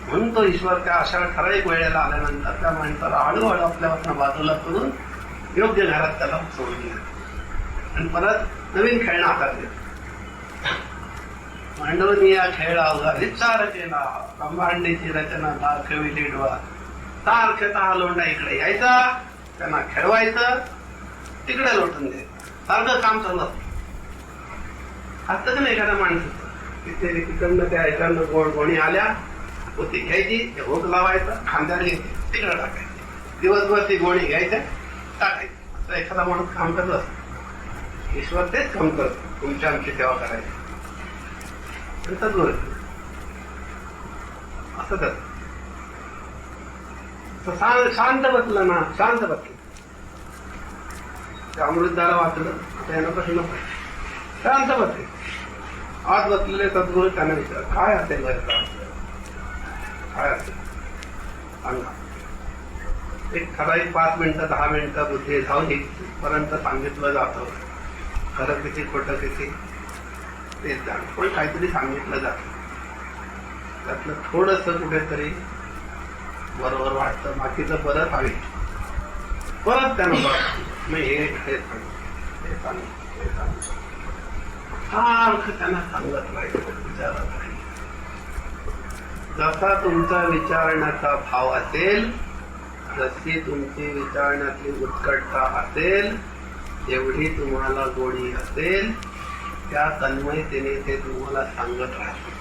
म्हणून तो ईश्वर त्या अशा ठराविक वेळेला आल्यानंतर त्या माणसाला हळूहळू आपल्यापासून बाजूला करून योग्य घरात त्याला सोडून दिलं आणि परत नवीन खेळणं हातात घेतलं. मांडवून या खेळ अवघा विचार केला, ब्रह्मांडीची रचना दाखविली डोळा. सारखे हा लोंडा इकडे यायचा, त्यांना खेळवायचं, तिकडे लोटून द्यायचं, सारखं काम चालू असतं. असतं का नाही एखाद्या माणसाचं, तिथे तिकडनं त्या ह्याच्यानं गोणी आल्या होती घ्यायची, होक लावायचं, खांद्याला घ्यायची, तिकडे टाकायची, दिवसभर ती गोणी घ्यायच्या टाकायची. असं एखादा माणूस काम करत असतो. ईश्वर तेच काम करतो, तुमची आमची सेवा करायची. असं कर शांत बसलं ना, शांत बसलं. ते अमृतधारा वाचलं त्यानं कसं नको, शांत बसले. आज बसलेले सद्गुरू त्यांना विचार काय असेल काय असेल सांगा. एक ठराविक 5 मिनिटं 10 मिनिटं बुद्धी जाऊन पर्यंत सांगितलं जातं. खरं किती खोटं किती तेच जाण, पण काहीतरी सांगितलं जातं. त्यातलं थोडस कुठेतरी बरोबर वाटतं, बाकीचं परत हवे परत त्यानं बघ मी हे सांग सारखं त्यांना सांगत राहायचं, विचारत राहायचं. जसा तुमचा विचारण्याचा भाव असेल, जशी तुमची विचारण्यातली उत्कटता असेल, एवढी तुम्हाला गोडी असेल, त्या तन्मयतेने ते तुम्हाला सांगत राहतील.